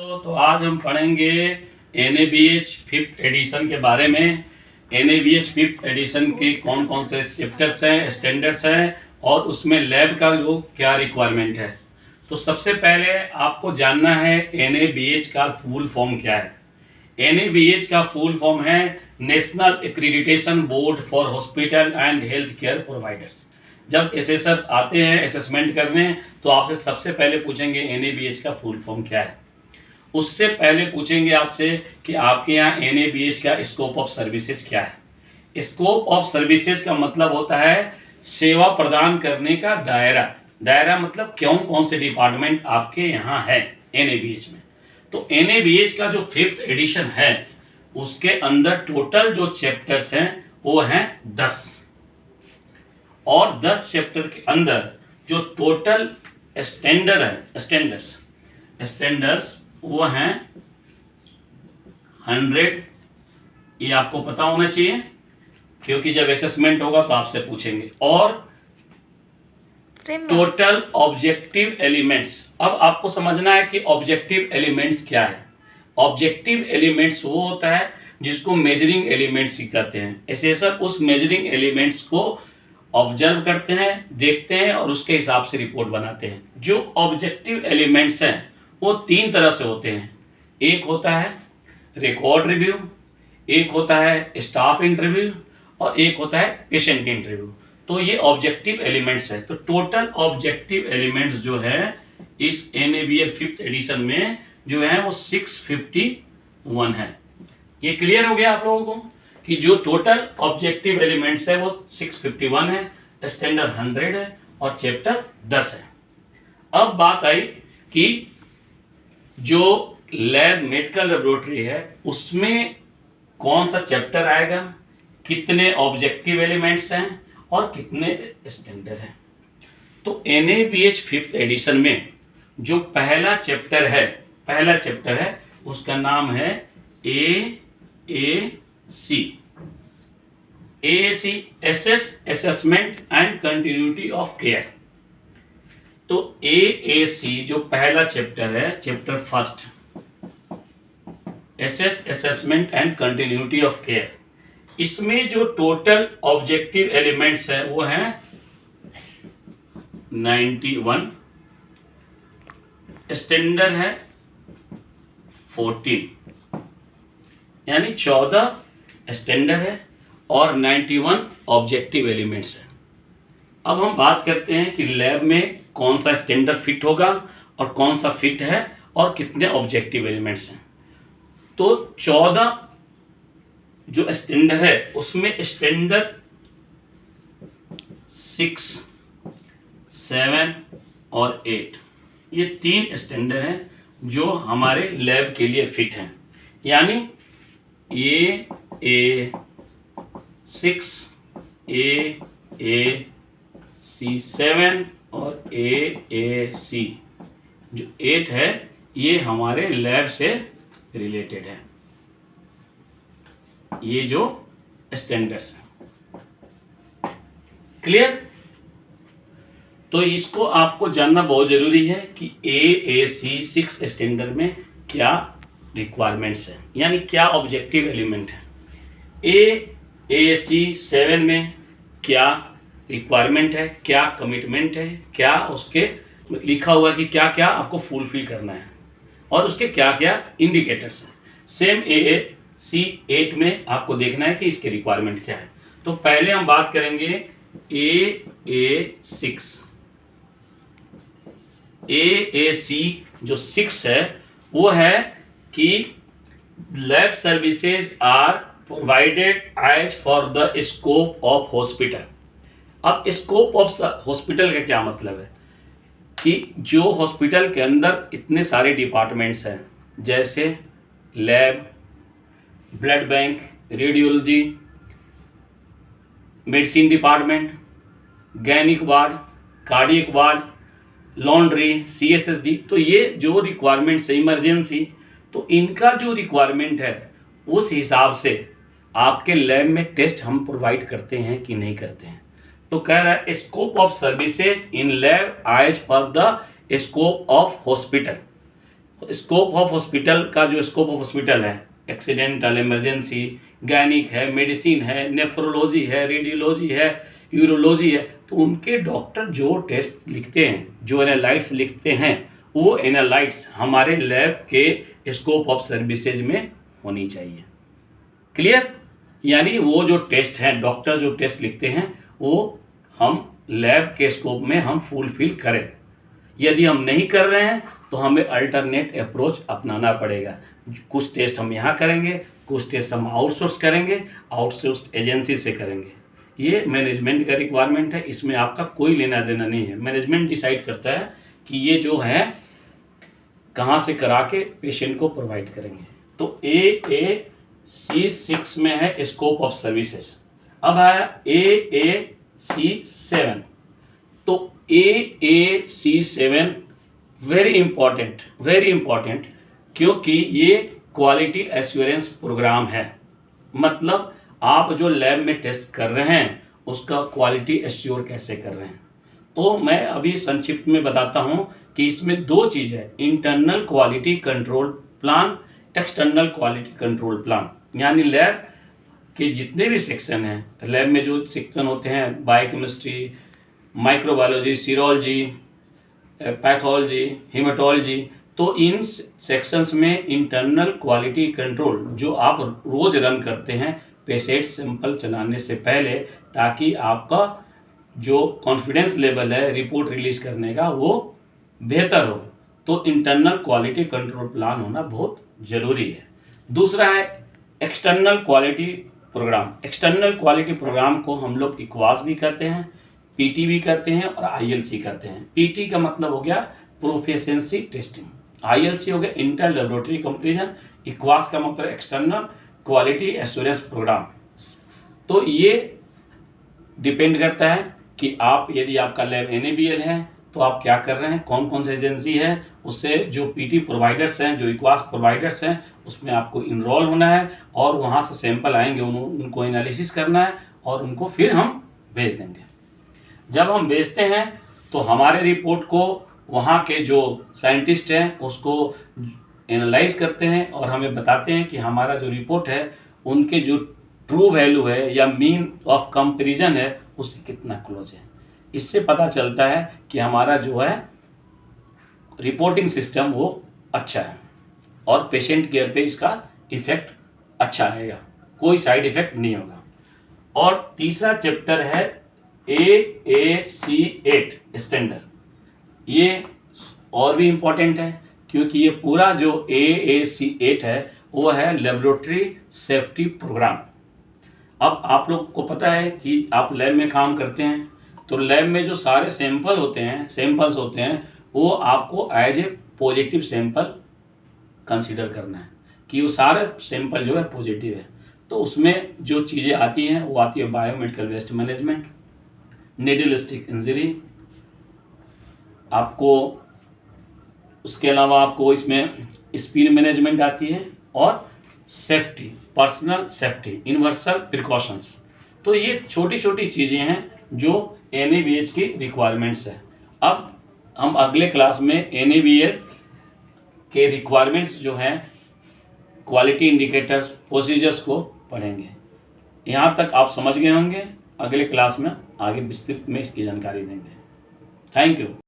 तो आज हम पढ़ेंगे NABH फिफ्थ एडिशन के बारे में। NABH फिफ्थ एडिशन के कौन कौन से चैप्टर्स हैं, स्टैंडर्ड्स हैं और उसमें लैब का जो क्या रिक्वायरमेंट है। तो सबसे पहले आपको जानना है NABH का फुल फॉर्म क्या है। NABH का फुल फॉर्म है national accreditation board for hospital and health care providers. जब एसेसर्स आते हैं असेसमेंट करने तो आपसे सबसे पहले पूछेंगे NABH का फुल फॉर्म क्या है। उससे पहले पूछेंगे आपसे कि आपके यहाँ NABH का स्कोप ऑफ सर्विसेज क्या है। स्कोप ऑफ सर्विसेज का मतलब होता है सेवा प्रदान करने का दायरा। दायरा मतलब कौन से डिपार्टमेंट आपके यहाँ है NABH में। तो NABH का जो फिफ्थ एडिशन है उसके अंदर टोटल जो चैप्टर्स हैं वो हैं 10 और 10 चैप्टर के अंदर जो टोटल स्टैंडर्ड्स वो हैं 100। ये आपको पता होना चाहिए क्योंकि जब असेसमेंट होगा तो आपसे पूछेंगे। और टोटल ऑब्जेक्टिव एलिमेंट्स, अब आपको समझना है कि ऑब्जेक्टिव एलिमेंट्स क्या है। ऑब्जेक्टिव एलिमेंट्स वो होता है जिसको मेजरिंग एलिमेंट्स ही कहते हैं। एसेसर उस मेजरिंग एलिमेंट्स को ऑब्जर्व करते हैं, देखते हैं और उसके हिसाब से रिपोर्ट बनाते हैं। जो ऑब्जेक्टिव एलिमेंट्स हैं वो 3 तरह से होते हैं। एक होता है रिकॉर्ड रिव्यू, एक होता है स्टाफ इंटरव्यू और एक होता है पेशेंट इंटरव्यू। तो ये ऑब्जेक्टिव एलिमेंट्स है। तो टोटल ऑब्जेक्टिव एलिमेंट्स जो है इस NABL फिफ्थ एडिशन में जो है वो 651 है। ये क्लियर हो गया आप लोगों को कि जो टोटल ऑब्जेक्टिव एलिमेंट्स है वो 651 है, स्टैंडर्ड 100 है और चैप्टर 10 है। अब बात आई कि जो लैब मेडिकल लेबोरेटरी है उसमें कौन सा चैप्टर आएगा, कितने ऑब्जेक्टिव एलिमेंट्स हैं और कितने स्टैंडर्ड हैं। तो NABH फिफ्थ एडिशन में जो पहला चैप्टर है उसका नाम है AAC assessment and continuity of care. तो AAC जो पहला चैप्टर है, chapter first assessment and continuity of care, इसमें जो टोटल ऑब्जेक्टिव एलिमेंट्स है वो है 91, स्टैंडर्ड है 14, यानी 14 स्टैंडर्ड है और 91 ऑब्जेक्टिव एलिमेंट्स है। अब हम बात करते हैं कि लैब में कौन सा स्टैंडर्ड फिट होगा और कौन सा फिट है और कितने ऑब्जेक्टिव एलिमेंट्स हैं। तो 14 जो स्टैंडर्ड है उसमें स्टैंडर्ड 6, 7 और 8 ये 3 स्टैंडर्ड हैं जो हमारे लैब के लिए फिट हैं। यानी A6, AAC7 और AAC जो 8 है ये हमारे लैब से रिलेटेड है। ये जो स्टैंडर्ड्स हैं, क्लियर। तो इसको आपको जानना बहुत जरूरी है कि AAC 6 स्टैंडर्ड में क्या रिक्वायरमेंट्स हैं, यानी क्या ऑब्जेक्टिव एलिमेंट है। AAC 7 में क्या रिक्वायरमेंट है, क्या कमिटमेंट है, क्या उसके लिखा हुआ कि क्या क्या आपको फुलफिल करना है और उसके क्या क्या इंडिकेटर्स हैं। सेम AAC 8 में आपको देखना है कि इसके रिक्वायरमेंट क्या है। तो पहले हम बात करेंगे AAC जो 6 है वो है कि lab services are provided as for the scope of hospital. अब स्कोप ऑफ हॉस्पिटल का क्या मतलब है कि जो हॉस्पिटल के अंदर इतने सारे डिपार्टमेंट्स हैं जैसे lab, blood bank, radiology, medicine department, gynaec ward, cardiac ward, laundry, CSSD, तो ये जो रिक्वायरमेंट्स है इमरजेंसी, तो इनका जो रिक्वायरमेंट है उस हिसाब से आपके लैब में टेस्ट हम प्रोवाइड करते हैं कि नहीं करते हैं। तो कह रहा है scope of services in lab as per the scope of hospital. Scope of hospital का जो स्कोप ऑफ हॉस्पिटल है, एक्सीडेंटल, इमरजेंसी, गैनिक है, मेडिसिन है, नेफ्रोलॉजी है, रेडियोलॉजी है, यूरोलॉजी है, तो उनके डॉक्टर जो टेस्ट लिखते हैं, जो एनालाइट्स लिखते हैं, वो एनालाइट्स हमारे लैब के स्कोप ऑफ सर्विसेज में होनी चाहिए। क्लियर? यानी वो जो टेस्ट हैं, डॉक्टर जो टेस्ट लिखते हैं, वो हम लैब के स्कोप में हम फुलफिल करें। यदि हम नहीं कर रहे हैं तो हमें अल्टरनेट अप्रोच अपनाना पड़ेगा। कुछ टेस्ट हम यहाँ करेंगे, कुछ टेस्ट हम आउटसोर्स करेंगे, आउटसोर्स एजेंसी से करेंगे। ये मैनेजमेंट का रिक्वायरमेंट है, इसमें आपका कोई लेना देना नहीं है। मैनेजमेंट डिसाइड करता है कि ये जो है कहाँ से करा के पेशेंट को प्रोवाइड करेंगे। तो AAC6 में है स्कोप ऑफ सर्विसेज। अब आया AAC7। तो AAC7 वेरी इंपॉर्टेंट, क्योंकि ये क्वालिटी एश्योरेंस प्रोग्राम है। मतलब आप जो लैब में टेस्ट कर रहे हैं उसका क्वालिटी एश्योर कैसे कर रहे हैं। तो मैं अभी संक्षिप्त में बताता हूँ कि इसमें दो चीज़ है, internal quality control plan, external quality control plan. यानी लैब के जितने भी सेक्शन हैं, लैब में जो सेक्शन होते हैं, biochemistry, microbiology, serology, pathology, haematology, तो इन सेक्शंस में इंटरनल क्वालिटी कंट्रोल जो आप रोज़ रन करते हैं पेशेंट सैंपल चलाने से पहले, ताकि आपका जो कॉन्फिडेंस लेवल है रिपोर्ट रिलीज करने का वो बेहतर हो। तो इंटरनल क्वालिटी कंट्रोल प्लान होना बहुत ज़रूरी है। दूसरा है external quality programme. External quality programme को हम लोग इक्वास भी कहते हैं, पीटी भी कहते हैं और आईएलसी कहते हैं। पीटी का मतलब हो गया प्रोफिशिएंसी टेस्टिंग, आईएलसी हो गया इंटर लैबोरेटरी कंपैरिजन, इक्वास का मतलब एक्सटर्नल क्वालिटी एश्योरेंस प्रोग्राम। तो ये डिपेंड करता है कि आप, यदि आपका लैब NABL है तो आप क्या कर रहे हैं, कौन कौन सी एजेंसी है, उससे जो पीटी प्रोवाइडर्स हैं, जो इक्वास प्रोवाइडर्स हैं, उसमें आपको इनरोल होना है और वहाँ से सैंपल आएंगे, उनको एनालिसिस करना है और उनको फिर हम भेज देंगे। जब हम भेजते हैं तो हमारे रिपोर्ट को वहाँ के जो साइंटिस्ट हैं उसको एनालाइज करते हैं और हमें बताते हैं कि हमारा जो रिपोर्ट है उनके जो ट्रू वैल्यू है या मीन ऑफ कंपैरिजन है उससे कितना क्लोज है। इससे पता चलता है कि हमारा जो है रिपोर्टिंग सिस्टम वो अच्छा है और पेशेंट केयर पे इसका इफ़ेक्ट अच्छा आएगा, कोई साइड इफ़ेक्ट नहीं होगा। और तीसरा चैप्टर है AAC8 स्टैंडर्ड। ये और भी इम्पोर्टेंट है क्योंकि ये पूरा जो AAC8 है वो है लेबोरेटरी सेफ्टी प्रोग्राम। अब आप लोग को पता है कि आप लैब में काम करते हैं तो लैब में जो सारे सैंपल्स होते हैं वो आपको as a positive sample consider करना है कि वो सारे सैंपल जो है पॉजिटिव है। तो उसमें जो चीज़ें आती हैं वो आती है बायोमेडिकल वेस्ट मैनेजमेंट, नीडलिस्टिक इंजरी, आपको उसके अलावा आपको इसमें स्पीड मैनेजमेंट आती है और safety, personal safety, universal precautions. तो ये छोटी छोटी चीज़ें हैं जो NABH की रिक्वायरमेंट्स है। अब हम अगले क्लास में NABL के रिक्वायरमेंट्स जो हैं, क्वालिटी इंडिकेटर्स, प्रोसीजर्स को पढ़ेंगे। यहाँ तक आप समझ गए होंगे। अगले क्लास में आगे विस्तृत में इसकी जानकारी देंगे। Thank you.